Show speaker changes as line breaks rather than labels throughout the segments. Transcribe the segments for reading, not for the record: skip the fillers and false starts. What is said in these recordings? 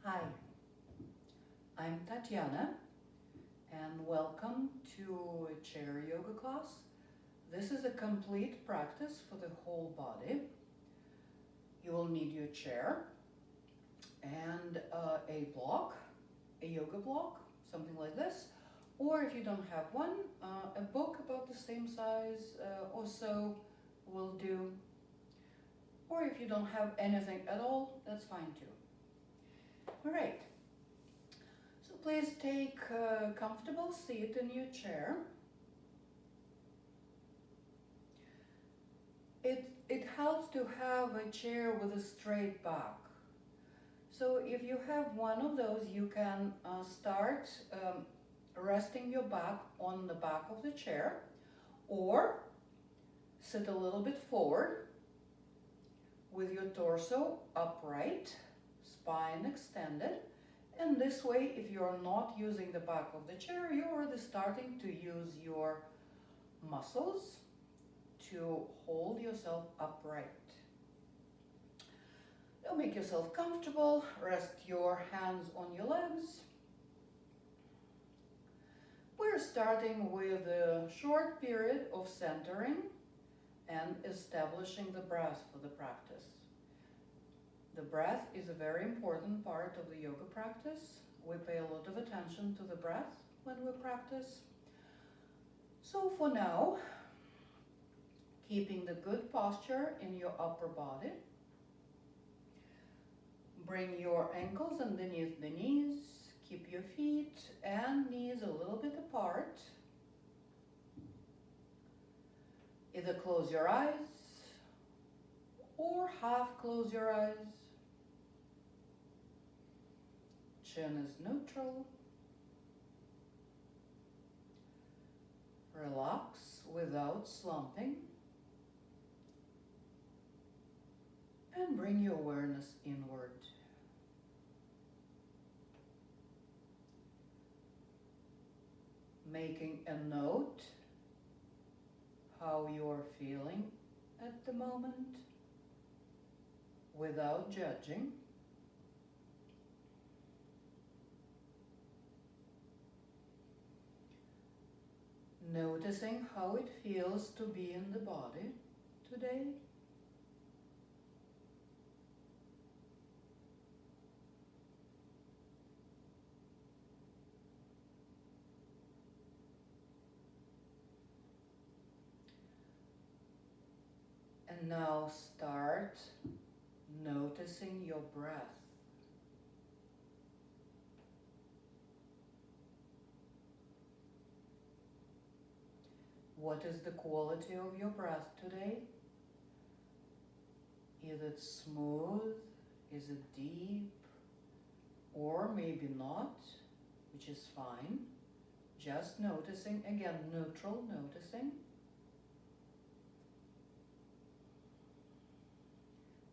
Hi, I'm Tatiana and welcome to a chair yoga class. This is a complete practice for the whole body. You will need your chair and a block, a yoga block, something like this. Or if you don't have one, a book about the same size or so will do. Or if you don't have anything at all, that's fine too. All right. So please take a comfortable seat in your chair. It helps to have a chair with a straight back. So if you have one of those, you can start resting your back on the back of the chair, or sit a little bit forward with your torso upright, spine extended. And this way, if you're not using the back of the chair, you're already starting to use your muscles to hold yourself upright. Now make yourself comfortable, rest your hands on your legs. We're starting with a short period of centering and establishing the breath for the practice. The breath is a very important part of the yoga practice. We pay a lot of attention to the breath when we practice. So for now, keeping the good posture in your upper body. Bring your ankles underneath the knees. Keep your feet and knees a little bit apart. Either close your eyes or half close your eyes. Chin is neutral. Relax without slumping. And bring your awareness inward. Making a note how you're feeling at the moment without judging. Noticing how it feels to be in the body today. And now start noticing your breath. What is the quality of your breath today? Is it smooth? Is it deep? Or maybe not, which is fine. Just noticing, again, neutral noticing.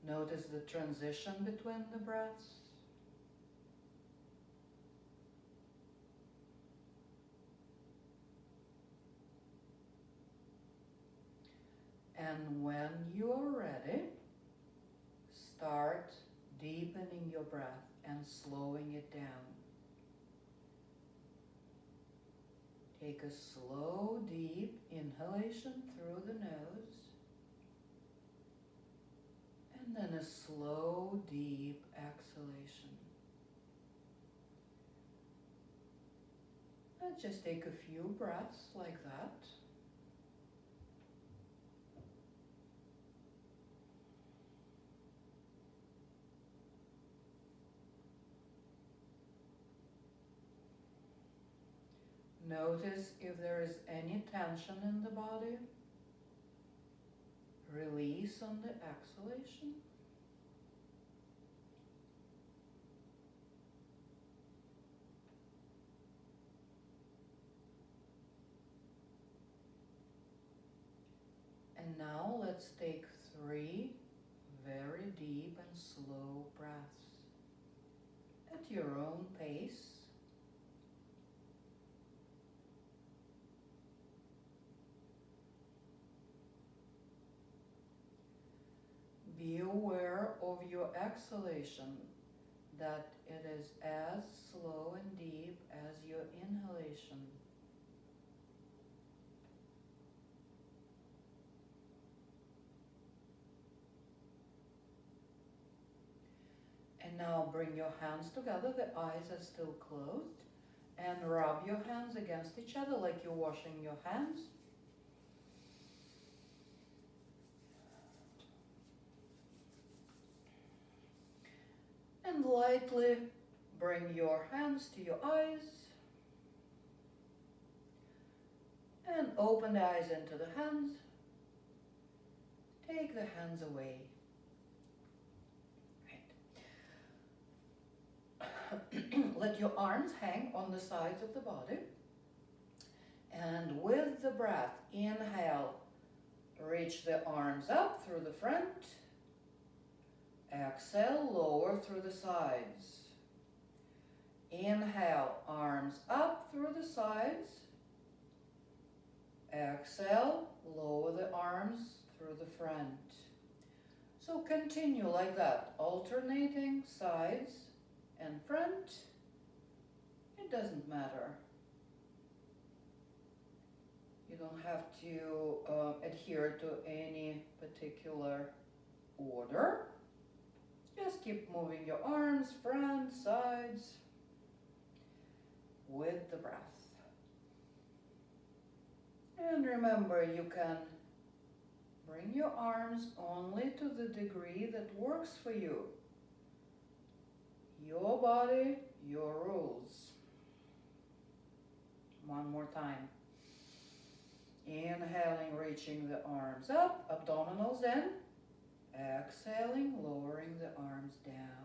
Notice the transition between the breaths. And when you're ready, start deepening your breath and slowing it down. Take a slow, deep inhalation through the nose. And then a slow, deep exhalation. And just take a few breaths like that. Notice if there is any tension in the body. Release on the exhalation. And now let's take 3 very deep and slow breaths at your own pace. Be aware of your exhalation, that it is as slow and deep as your inhalation. And now bring your hands together, the eyes are still closed, and rub your hands against each other like you're washing your hands. And lightly bring your hands to your eyes and open the eyes into the hands. Take the hands away. Right. Let your arms hang on the sides of the body. And with the breath, inhale, reach the arms up through the front. Exhale, lower through the sides. Inhale, arms up through the sides. Exhale, lower the arms through the front. So continue like that, alternating sides and front. It doesn't matter. You don't have to adhere to any particular order. Just keep moving your arms, front, sides, with the breath. And remember, you can bring your arms only to the degree that works for you. Your body, your rules. One more time. Inhaling, reaching the arms up, abdominals in. Exhaling, lowering the arms down.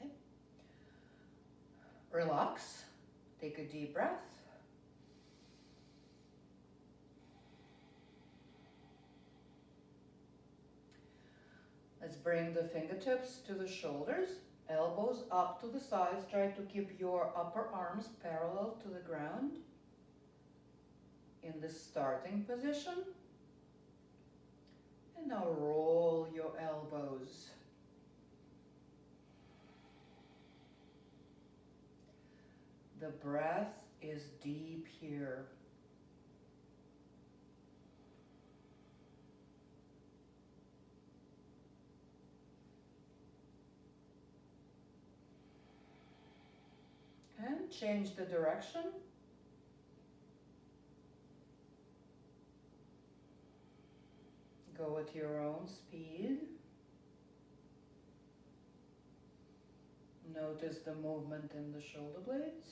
Okay. Relax. Take a deep breath. Let's bring the fingertips to the shoulders, elbows up to the sides. Try to keep your upper arms parallel to the ground in the starting position. And now roll your elbows. The breath is deep here. And change the direction. Go at your own speed. Notice the movement in the shoulder blades.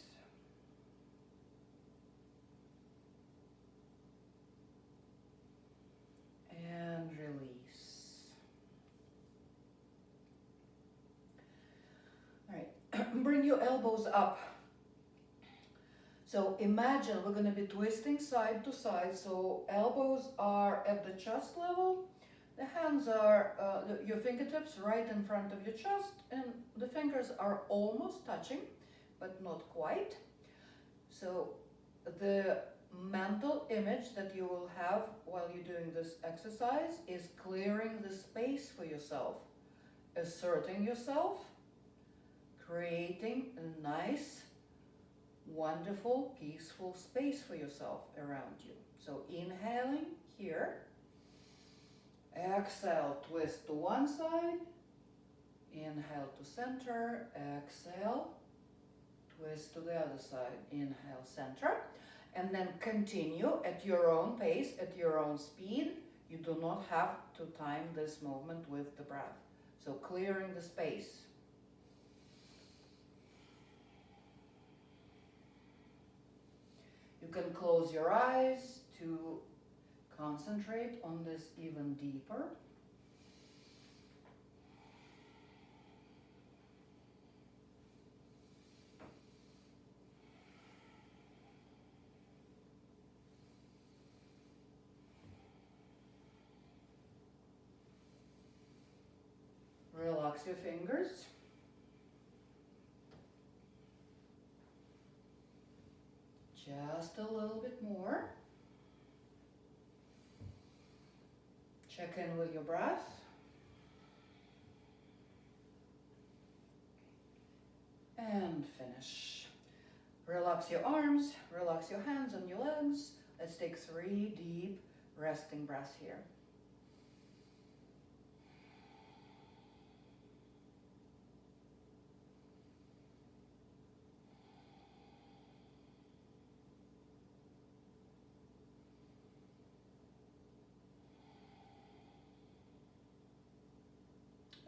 And release. All right, bring your elbows up. So imagine we're going to be twisting side to side. So elbows are at the chest level. The hands are, your fingertips right in front of your chest, and the fingers are almost touching, but not quite. So the mental image that you will have while you're doing this exercise is clearing the space for yourself, asserting yourself, creating a nice, wonderful, peaceful space for yourself around you. So inhaling here, exhale, twist to one side, inhale to center, exhale, twist to the other side, inhale, center, and then continue at your own pace, at your own speed. You do not have to time this movement with the breath. So clearing the space. You can close your eyes to concentrate on this even deeper. Relax your fingers. Just a little bit more. Check in with your breath. And finish. Relax your arms, relax your hands and your legs. Let's take 3 deep resting breaths here.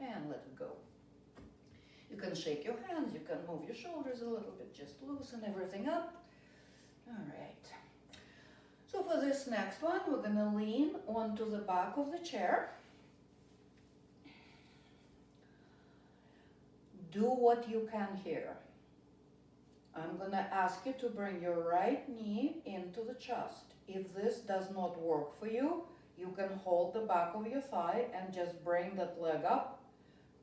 And let it go. You can shake your hands, you can move your shoulders a little bit, just loosen everything up. All right. So for this next one, we're gonna lean onto the back of the chair. Do what you can here. I'm gonna ask you to bring your right knee into the chest. If this does not work for you, you can hold the back of your thigh and just bring that leg up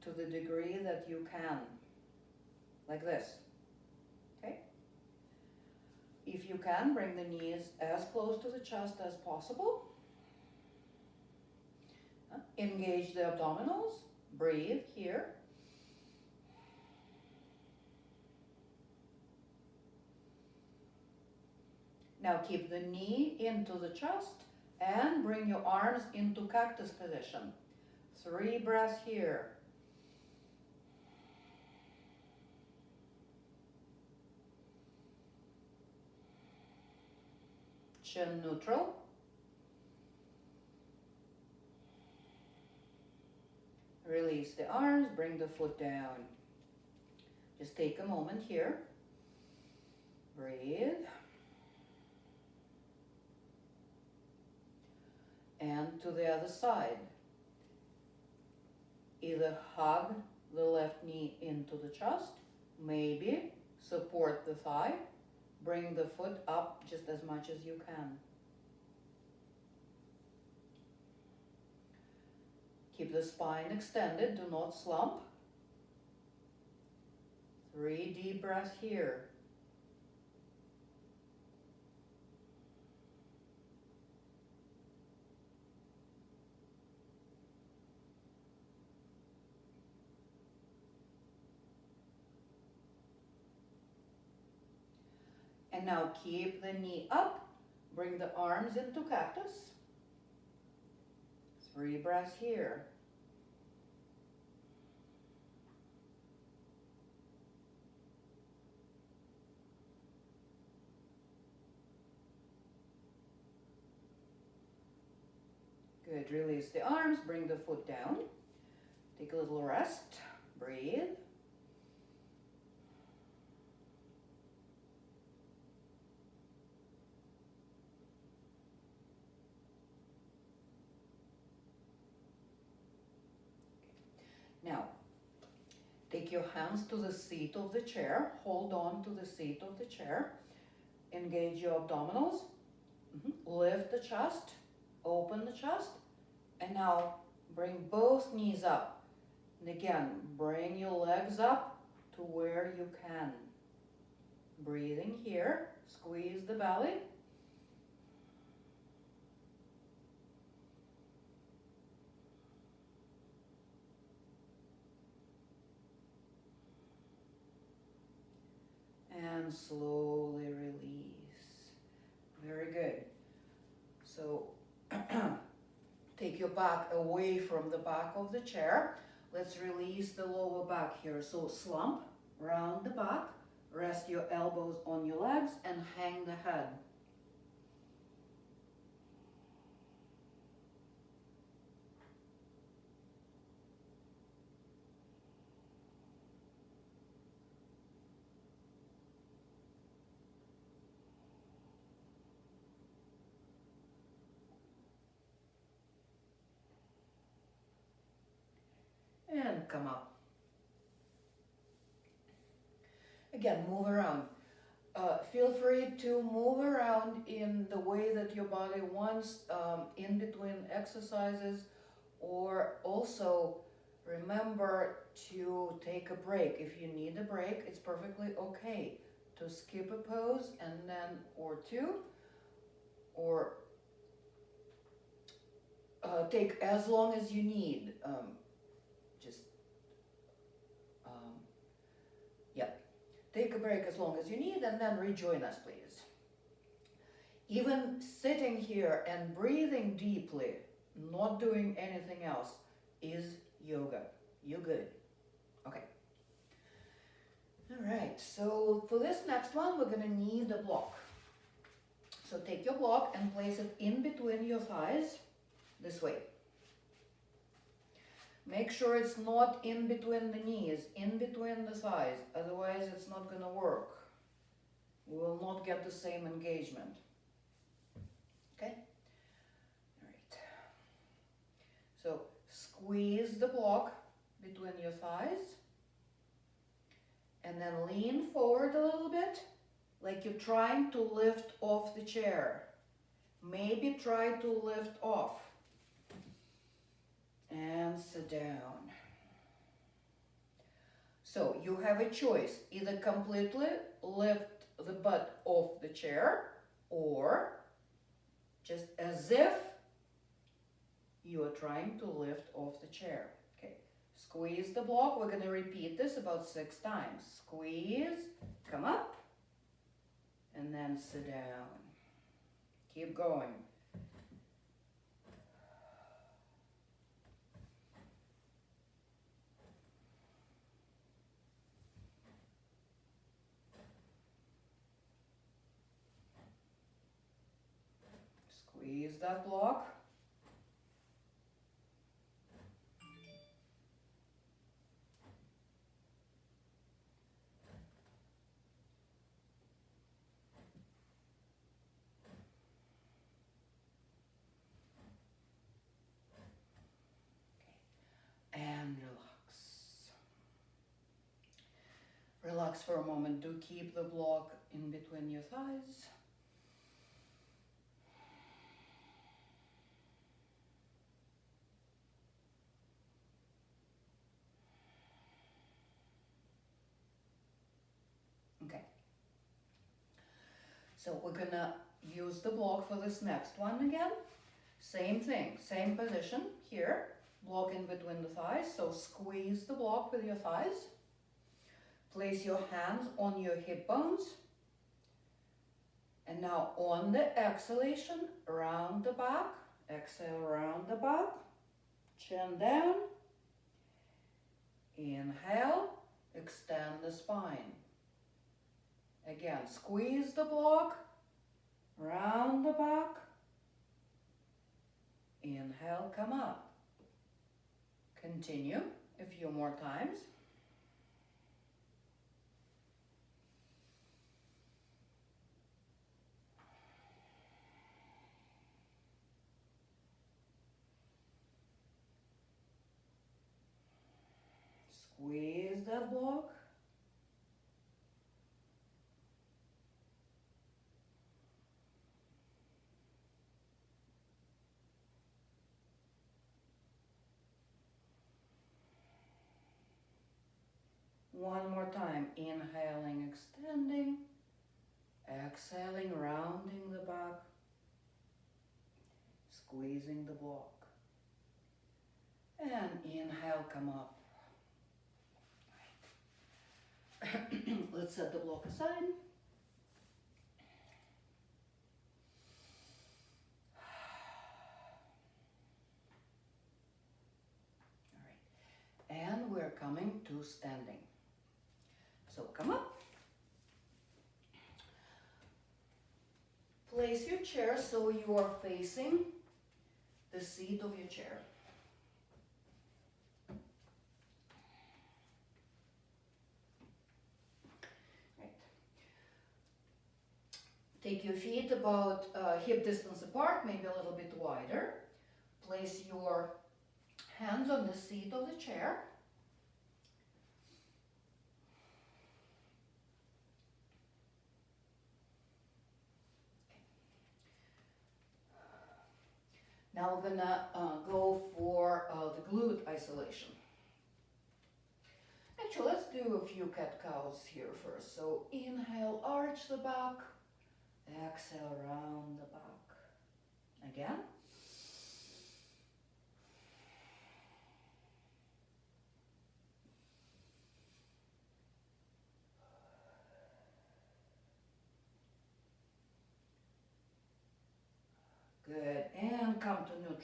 to the degree that you can, like this, okay? If you can, bring the knees as close to the chest as possible. Engage the abdominals, breathe here. Now keep the knee into the chest and bring your arms into cactus position. 3 breaths here. Chin neutral. Release the arms, bring the foot down. Just take a moment here. Breathe. And to the other side. Either hug the left knee into the chest, maybe support the thigh, bring the foot up just as much as you can. Keep the spine extended, do not slump. 3 deep breaths here. And now keep the knee up, bring the arms into cactus. 3 breaths here. Good, release the arms, bring the foot down. Take a little rest, breathe. Now, take your hands to the seat of the chair, hold on to the seat of the chair, engage your abdominals, lift the chest, open the chest, and now bring both knees up. And again, bring your legs up to where you can. Breathing here, squeeze the belly. And slowly release. Very good. So take your back away from the back of the chair. Let's release the lower back here. So slump, round the back, rest your elbows on your legs and hang the head. And come up. Again, move around. Feel free to move around in the way that your body wants in between exercises, or also remember to take a break. If you need a break, it's perfectly okay to skip a pose and then or two, or take as long as you need. Yeah. a break as long as you need and then rejoin us, please. Even sitting here and breathing deeply, not doing anything else, is yoga. You're good. Okay. All right, so for this next one, we're gonna need a block. So take your block and place it in between your thighs, this way. Make sure it's not in between the knees, in between the thighs, otherwise it's not gonna work. We will not get the same engagement. Okay? All right. So squeeze the block between your thighs and then lean forward a little bit, like you're trying to lift off the chair. Maybe try to lift off. And sit down. So you have a choice, either completely lift the butt off the chair or just as if you are trying to lift off the chair. Okay, squeeze the block. We're going to repeat this about 6 times. Squeeze, come up, and then sit down. Keep going. Squeeze that block. And relax. Relax for a moment. Do keep the block in between your thighs. Okay. So we're gonna use the block for this next one again. Same thing, same position here. Block in between the thighs. So squeeze the block with your thighs. Place your hands on your hip bones. And now on the exhalation, round the back. Exhale, round the back. Chin down. Inhale, extend the spine. Again, squeeze the block, round the back. Inhale, come up. Continue a few more times. Squeeze that block. One more time, inhaling, extending, exhaling, rounding the back, squeezing the block. And inhale, come up. Let's set the block aside. All right. And we're coming to standing. So come up. Place your chair so you are facing the seat of your chair. Right. Take your feet about hip distance apart, maybe a little bit wider. Place your hands on the seat of the chair. Now we're gonna go for the glute isolation. Actually, let's do a few cat-cows here first. So inhale, arch the back. Exhale, round the back. Again.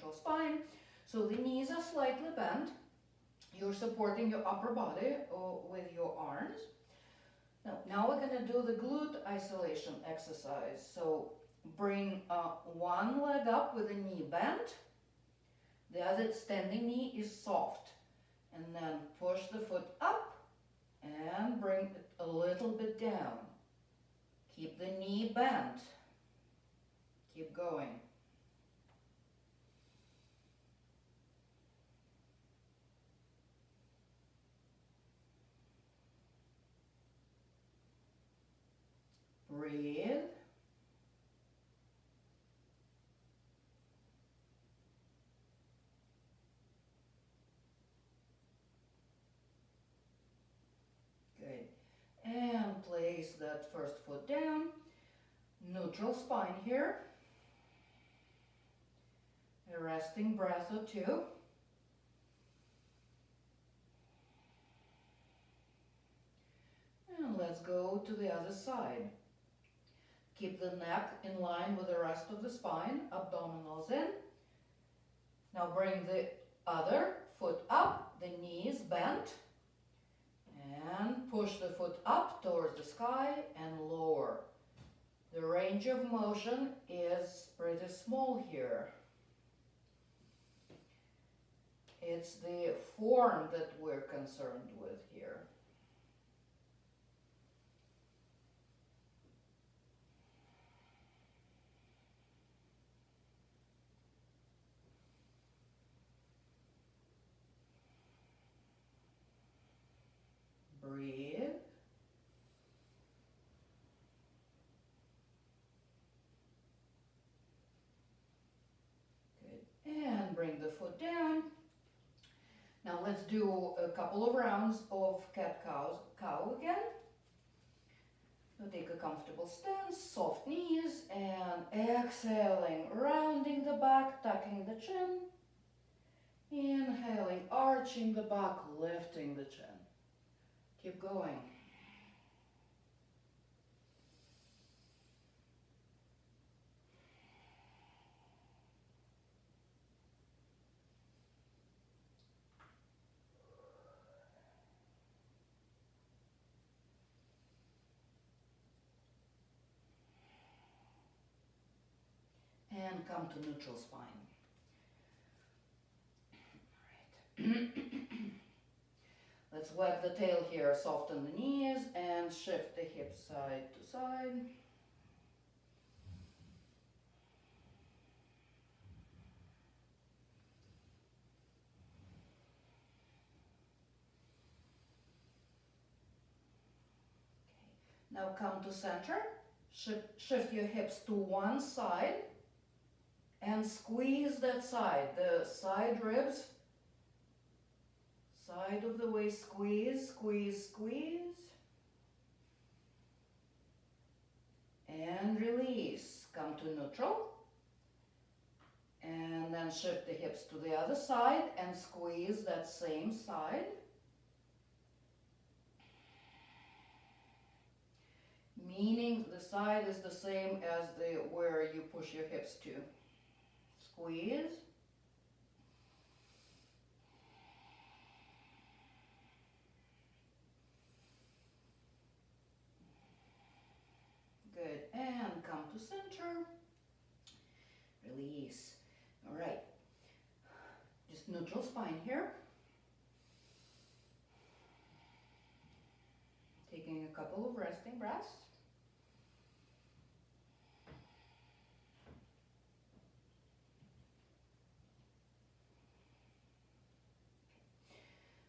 neutral spine. So the knees are slightly bent. You're supporting your upper body with your arms. Now we're going to do the glute isolation exercise. So bring one leg up with the knee bent. The other standing knee is soft. And then push the foot up and bring it a little bit down. Keep the knee bent. Keep going. Breathe. Good. And place that first foot down. Neutral spine here. A resting breath or two. And let's go to the other side. Keep the neck in line with the rest of the spine, abdominals in. Now bring the other foot up, the knees bent. And push the foot up towards the sky and lower. The range of motion is pretty small here. It's the form that we're concerned with here. Breathe. Good. And bring the foot down. Now let's do a couple of rounds of cat-cow again. So take a comfortable stance, soft knees, and exhaling, rounding the back, tucking the chin. Inhaling, arching the back, lifting the chin. Keep going. And come to neutral spine. All right. Let's wag the tail here, soften the knees, and shift the hips side to side. Now come to center, shift your hips to one side, and squeeze that side, the side ribs, side of the waist, squeeze, squeeze, squeeze. And release, come to neutral. And then shift the hips to the other side and squeeze that same side. Meaning the side is the same as where you push your hips to. Squeeze. Good. And come to center. Release. All right. Just neutral spine here. Taking a couple of resting breaths.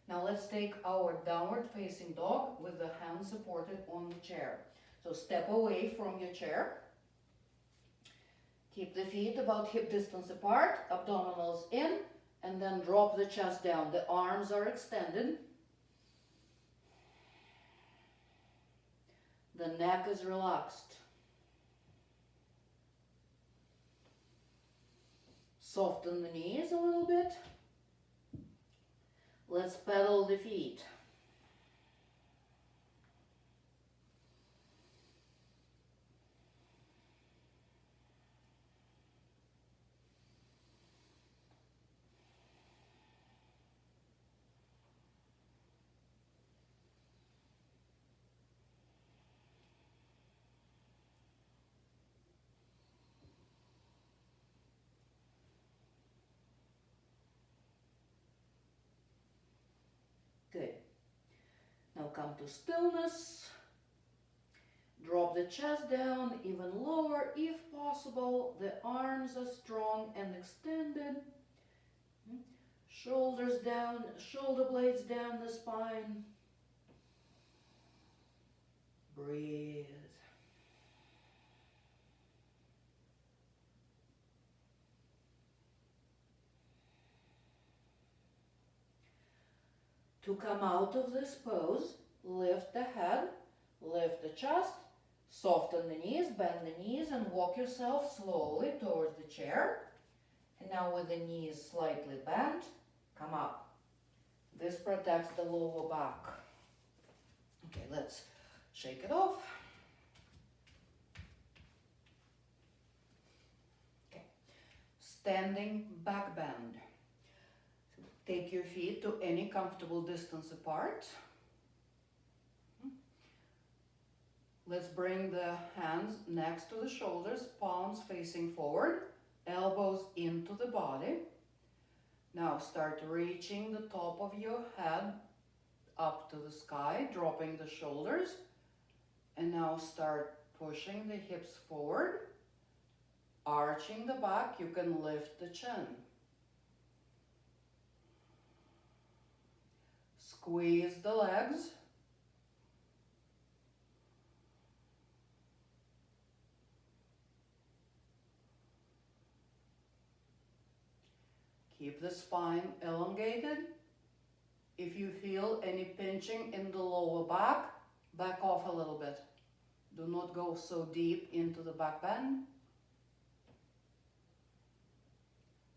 Now let's take our downward facing dog with the hands supported on the chair. So step away from your chair. Keep the feet about hip distance apart, abdominals in, and then drop the chest down. The arms are extended. The neck is relaxed. Soften the knees a little bit. Let's pedal the feet. come to stillness. Drop the chest down even lower if possible. The arms are strong and extended. Shoulders down, shoulder blades down the spine. Breathe. To come out of this pose, lift the head, lift the chest, soften the knees, bend the knees, and walk yourself slowly towards the chair. And now with the knees slightly bent, come up. This protects the lower back. Okay, let's shake it off. Okay, standing back bend. Take your feet to any comfortable distance apart. Let's bring the hands next to the shoulders, palms facing forward, elbows into the body. Now start reaching the top of your head up to the sky, dropping the shoulders. And now start pushing the hips forward, arching the back. You can lift the chin. Squeeze the legs. Keep the spine elongated. If you feel any pinching in the lower back, back off a little bit. Do not go so deep into the back bend.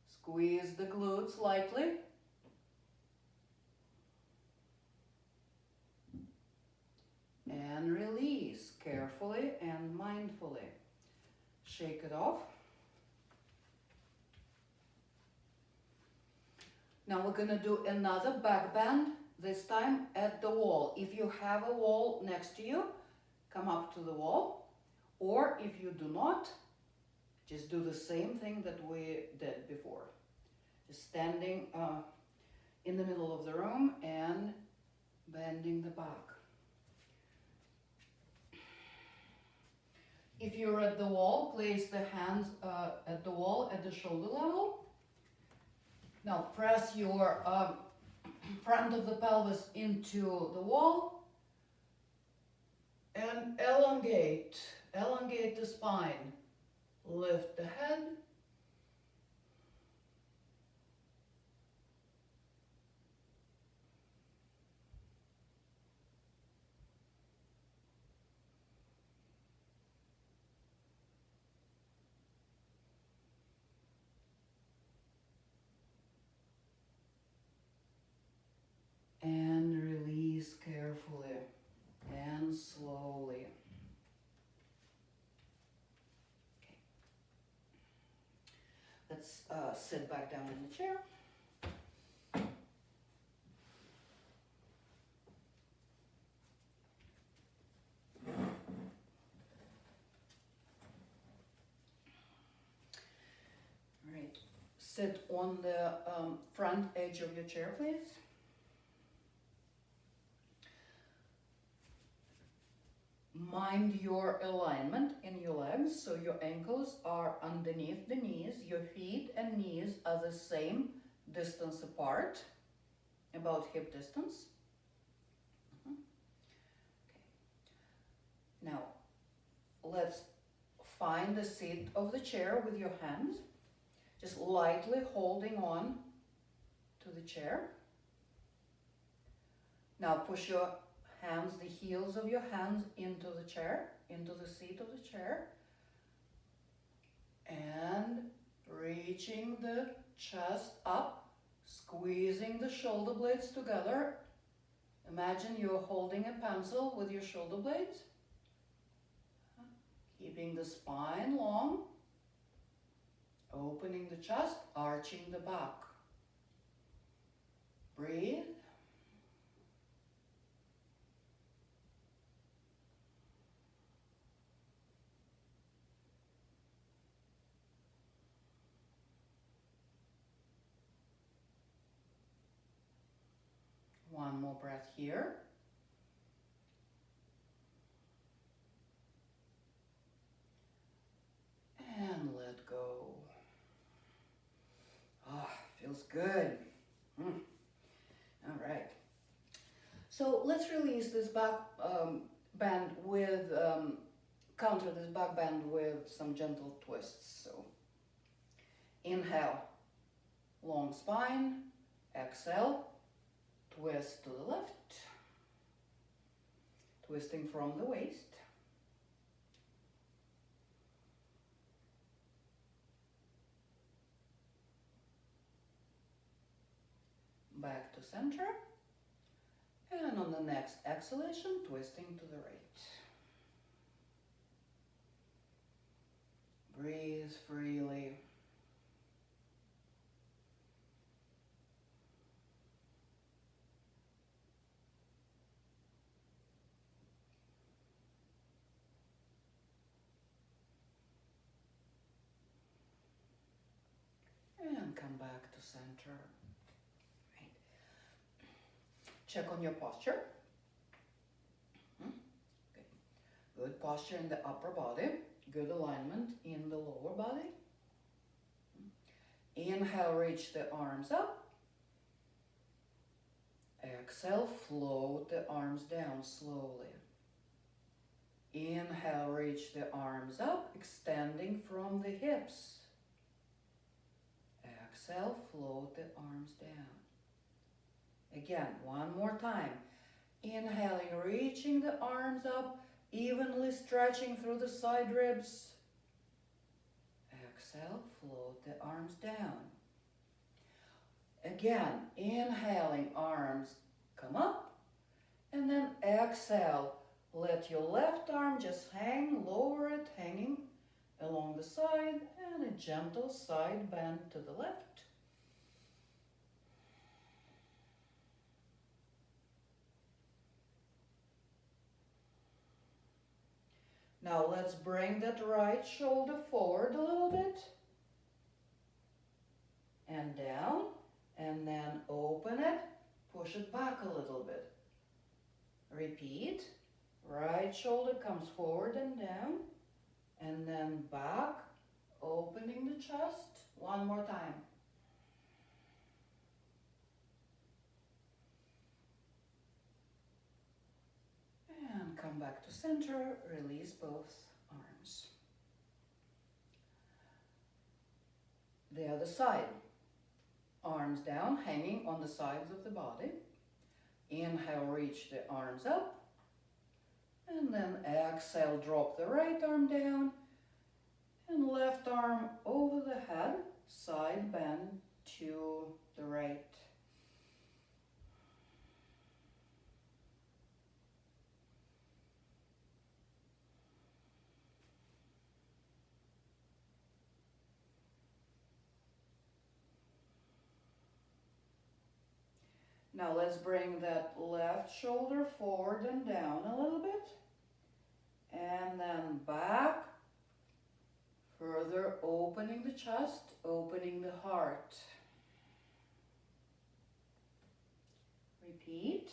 Squeeze the glutes lightly. And release carefully and mindfully. Shake it off. Now we're going to do another back bend, this time at the wall. If you have a wall next to you, come up to the wall. Or if you do not, just do the same thing that we did before. Just standing in the middle of the room and bending the back. If you're at the wall, place the hands at the wall at the shoulder level. Now press your front of the pelvis into the wall and elongate the spine. Lift the head. And release carefully and slowly. Okay. Let's sit back down in the chair. All right. Sit on the front edge of your chair, please. Mind your alignment in your legs, so your ankles are underneath the knees, your feet and knees are the same distance apart, about hip distance. Okay. Now, let's find the seat of the chair with your hands, just lightly holding on to the chair. Now push your hands, the heels of your hands into the chair, into the seat of the chair, and reaching the chest up, squeezing the shoulder blades together. Imagine you're holding a pencil with your shoulder blades, keeping the spine long, opening the chest, arching the back. Breathe. One more breath here. good. All right. So let's release this back bend with, counter this back bend with some gentle twists. So inhale, long spine, exhale, twist to the left, twisting from the waist. Back to center. And on the next exhalation, twisting to the right. Breathe freely. And come back to center. Right. Check on your posture. Okay. Good posture in the upper body. Good alignment in the lower body. Inhale, reach the arms up. Exhale, float the arms down slowly. Inhale, reach the arms up, extending from the hips. Exhale, float the arms down. Again, one more time. Inhaling, reaching the arms up, evenly stretching through the side ribs. Exhale, float the arms down. Again, inhaling, arms come up, and then exhale. Let your left arm just hang, lower it, hanging along the side, and a gentle side bend to the left. Now let's bring that right shoulder forward a little bit, and down, and then open it, push it back a little bit. Repeat. Right shoulder comes forward and down, and then back, opening the chest. One more time. And come back to center, release both arms. The other side. Arms down, hanging on the sides of the body. Inhale, reach the arms up. And then exhale, drop the right arm down. And left arm over the head, side bend to the right. Now let's bring that left shoulder forward and down a little bit. And then back, further opening the chest, opening the heart. Repeat.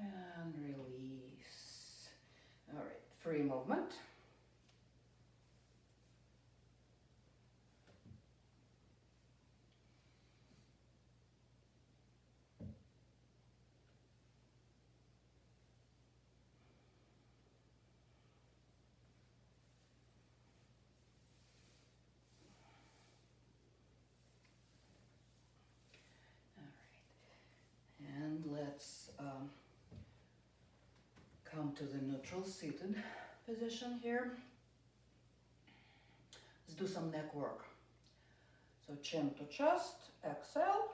And release. All right, free movement. And let's come to the neutral seated position here. Let's do some neck work. So chin to chest, exhale.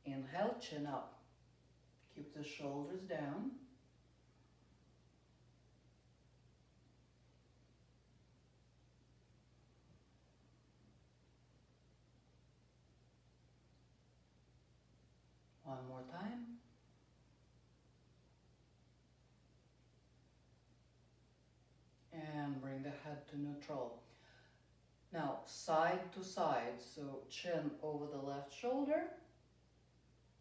Inhale, chin up. Keep the shoulders down. One more time. And bring the head to neutral. Now, side to side, so chin over the left shoulder.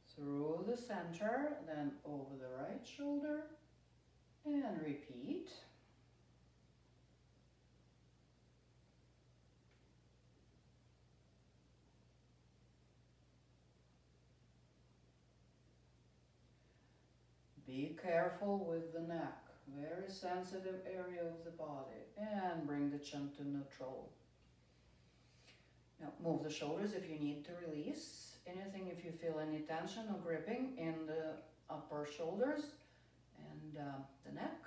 So through the center, then over the right shoulder, and repeat. Be careful with the neck, very sensitive area of the body, and bring the chin to neutral. Now move the shoulders if you need to release anything, if you feel any tension or gripping in the upper shoulders and the neck,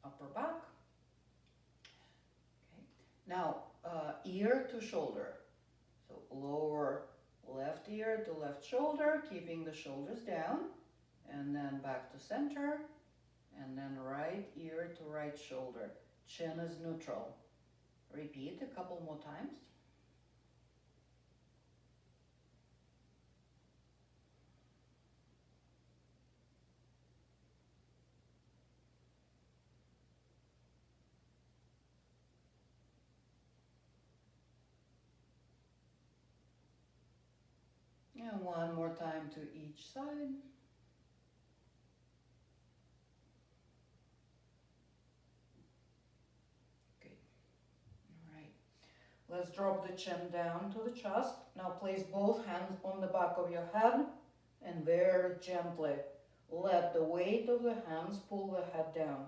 upper back. Okay. Now ear to shoulder, so lower left ear to left shoulder, keeping the shoulders down, and then back to center, and then right ear to right shoulder. Chin is neutral. Repeat a couple more times. And one more time to each side. Good. All right. Let's drop the chin down to the chest. Now place both hands on the back of your head and very gently let the weight of the hands pull the head down.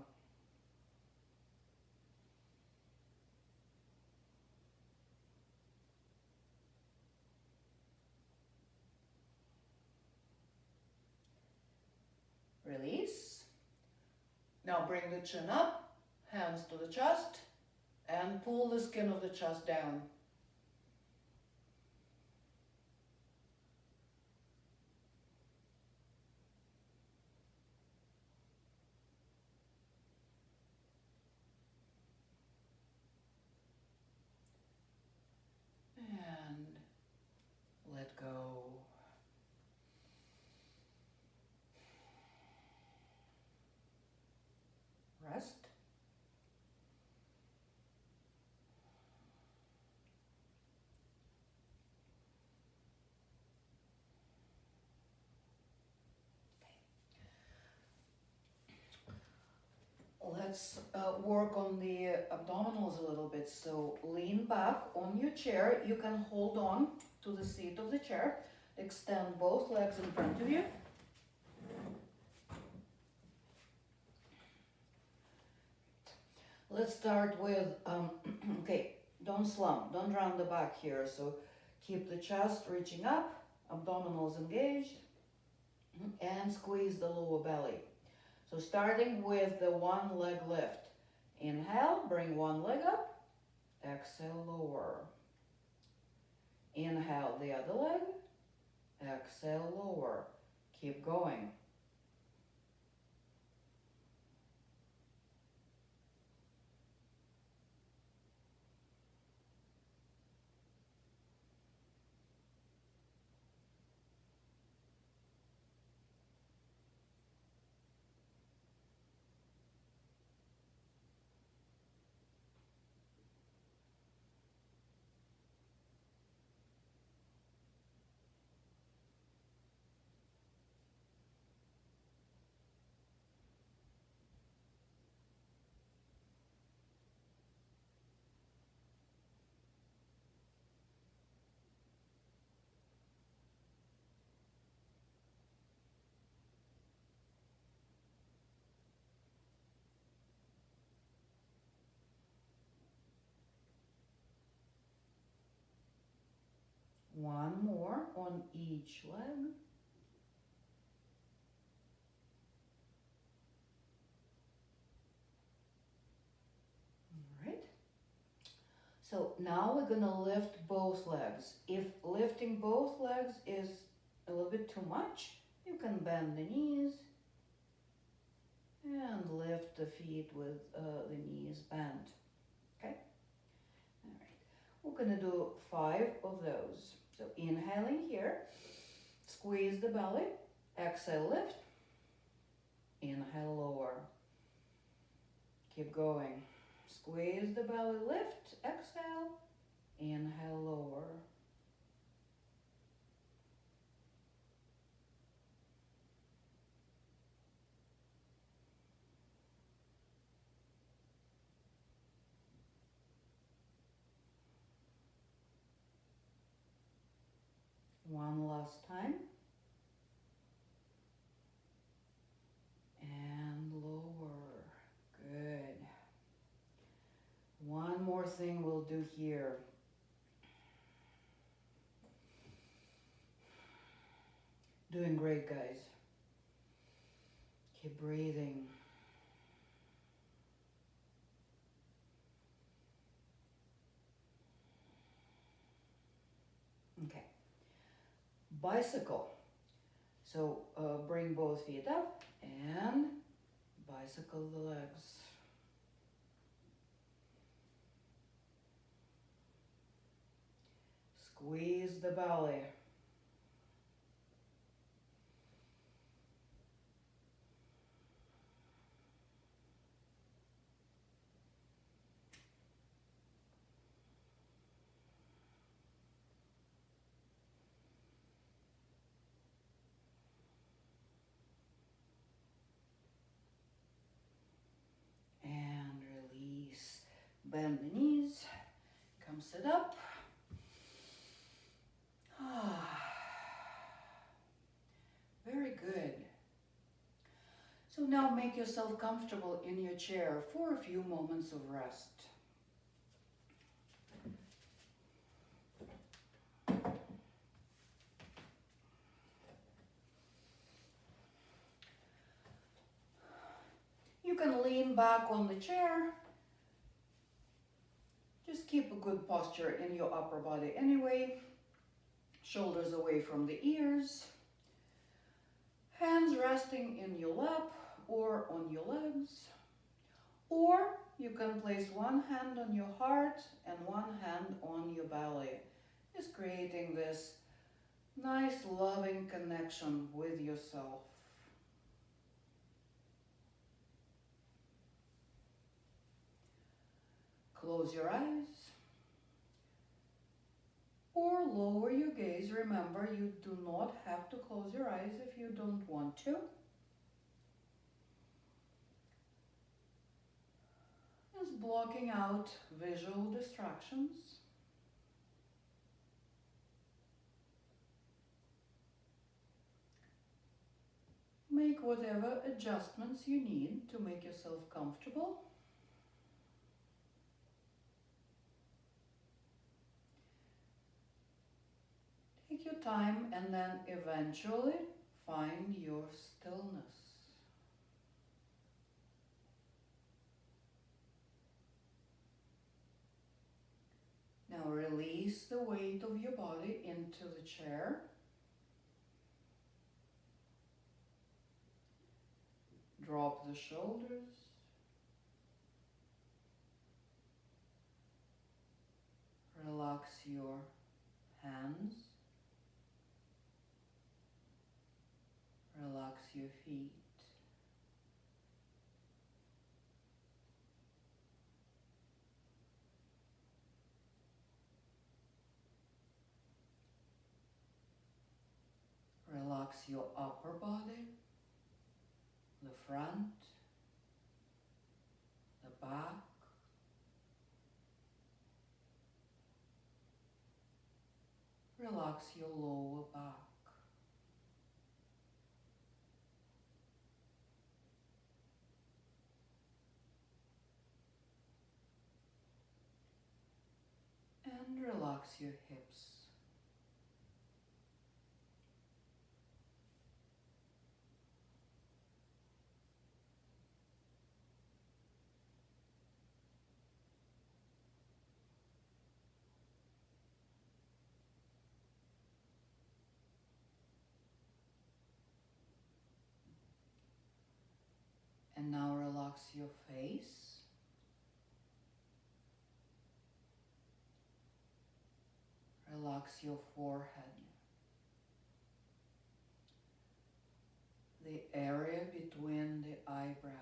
Release. Now bring the chin up, hands to the chest, and pull the skin of the chest down. And let go. Rest. Let's work on the abdominals a little bit. So lean back on your chair. You can hold on to the seat of the chair. Extend both legs in front of you. Let's start with, okay, don't slump, don't round the back here. So keep the chest reaching up, abdominals engaged, and squeeze the lower belly. So starting with the one leg lift. Inhale, bring one leg up, exhale, lower. Inhale the other leg, exhale, lower. Keep going. One more on each leg. All right. So now we're gonna lift both legs. If lifting both legs is a little bit too much, you can bend the knees and lift the feet with the knees bent. Okay? All right. We're gonna do 5 of those. So inhaling here, squeeze the belly, exhale, lift, inhale, lower. Keep going. Squeeze the belly, lift, exhale, inhale, lower. last time. And lower. Good. One more thing we'll do here. Doing great, guys. Keep breathing. Okay. Bicycle. So bring both feet up and bicycle the legs. Squeeze the belly. And release. Bend the knees. Come sit up. Very good. So now make yourself comfortable in your chair for a few moments of rest. You can lean back on the chair. Just keep a good posture in your upper body anyway. Shoulders away from the ears. Hands resting in your lap or on your legs. Or you can place one hand on your heart and one hand on your belly. Just creating this nice loving connection with yourself. Close your eyes or lower your gaze. Remember, you do not have to close your eyes if you don't want to. Just blocking out visual distractions. Make whatever adjustments you need to make yourself comfortable. Take your time and then eventually find your stillness. Now release the weight of your body into the chair. Drop the shoulders. Relax your hands. Relax your feet. Relax your upper body, the front, the back. Relax your lower back. And relax your hips. And now relax your face. Relax your forehead. The area between the eyebrows.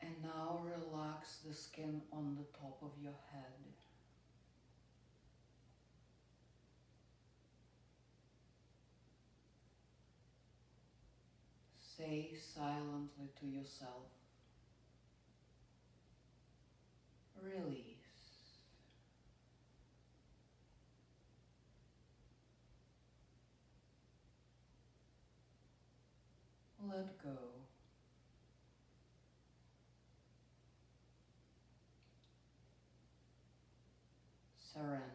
And now relax the skin on the top of your head. say silently to yourself, release. Let go. Surrender.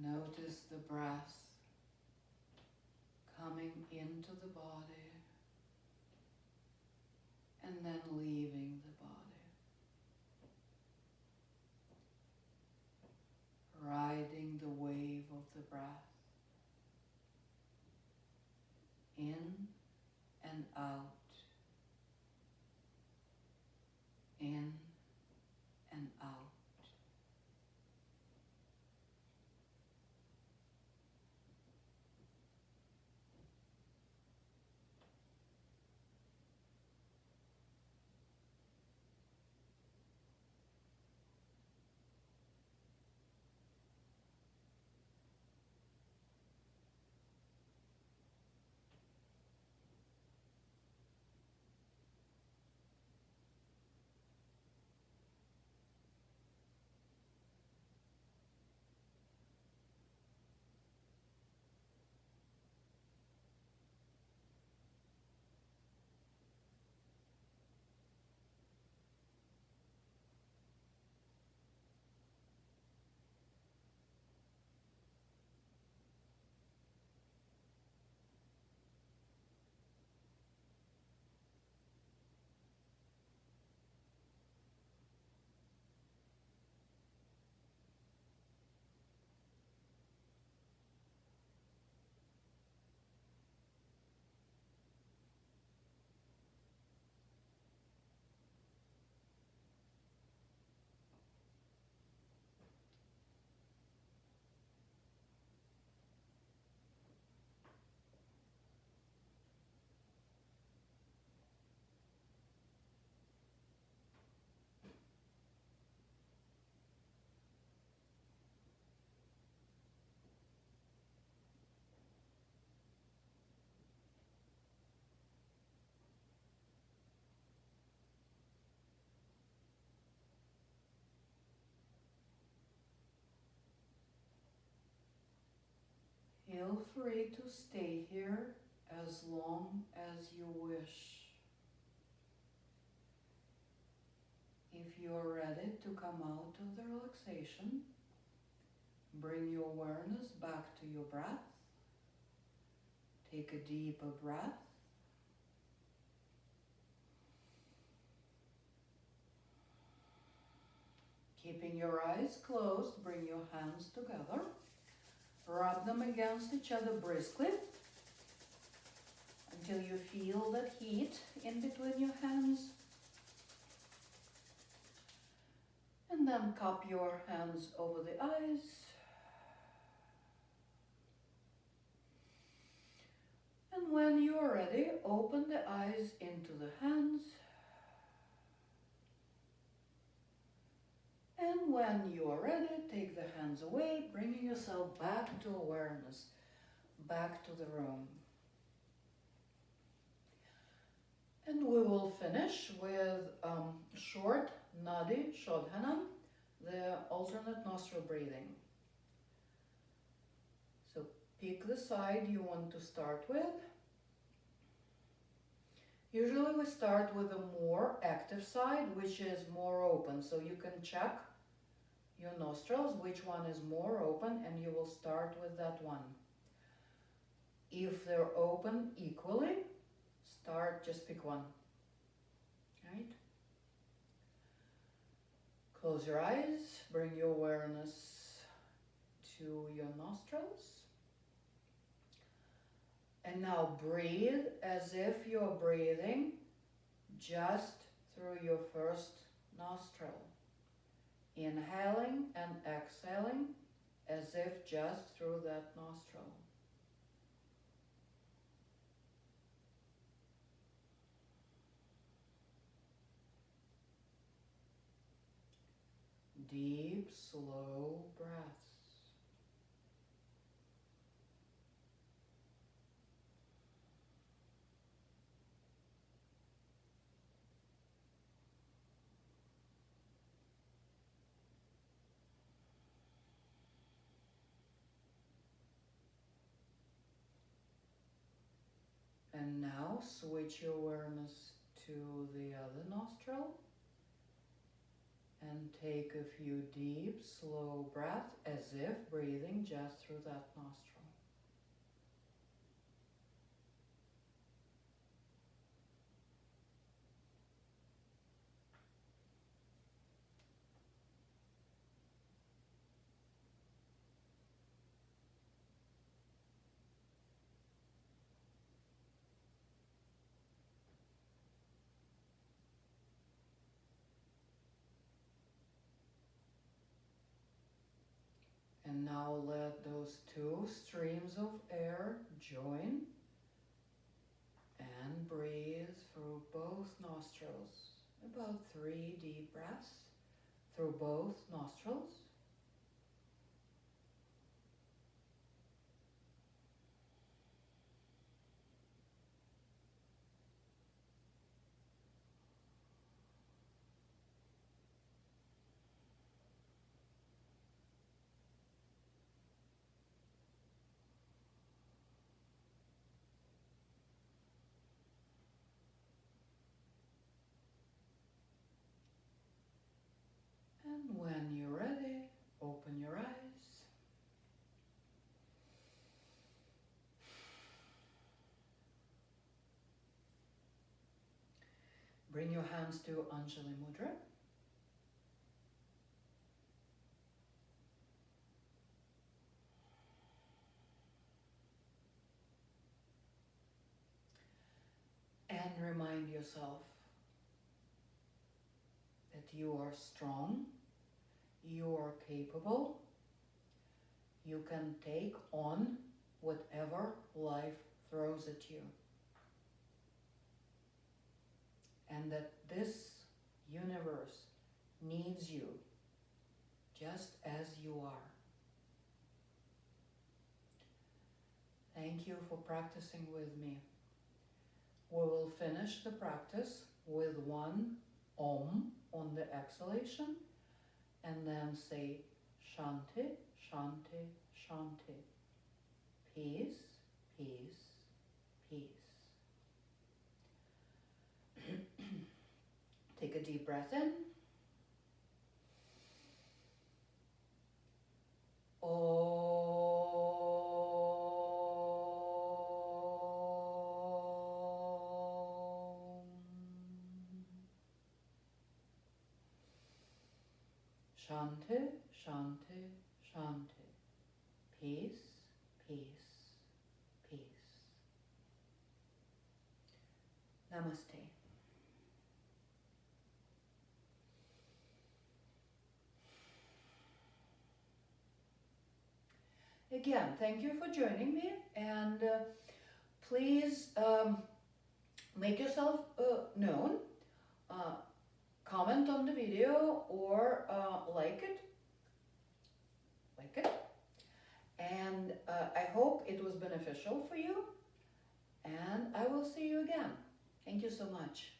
Notice the breath coming into the body and then leaving the body, riding the wave of the breath in and out, in and out. Feel free to stay here as long as you wish. If you're ready to come out of the relaxation, bring your awareness back to your breath. Take a deeper breath. Keeping your eyes closed, bring your hands together. Rub them against each other briskly until you feel that heat in between your hands. And then cup your hands over the eyes. And when you're ready, open the eyes into the hands. And when you are ready, take the hands away, bringing yourself back to awareness, back to the room. And we will finish with short nadi shodhana, the alternate nostril breathing. So pick the side you want to start with. Usually we start with a more active side, which is more open, so you can check your nostrils, which one is more open, and you will start with that one. If they're open equally, just pick one, right? Close your eyes, bring your awareness to your nostrils. And now breathe as if you're breathing just through your first nostril. Inhaling and exhaling as if just through that nostril. Deep, slow breaths. And now switch your awareness to the other nostril and take a few deep, slow breaths as if breathing just through that nostril. And now let those two streams of air join and breathe through both nostrils. About 3 deep breaths through both nostrils. And when you're ready, open your eyes. Bring your hands to Anjali Mudra. And remind yourself that you are strong, you are capable, you can take on whatever life throws at you. And that this universe needs you just as you are. Thank you for practicing with me. We will finish the practice with one Om on the exhalation and then say Shanti, Shanti, Shanti. Peace, peace, peace. Take a deep breath in. Shanti, Shanti, Shanti. Peace, peace, peace. Namaste. Again, thank you for joining me, and please make yourself known. Comment on the video or like it, and I hope it was beneficial for you, and I will see you again. Thank you so much.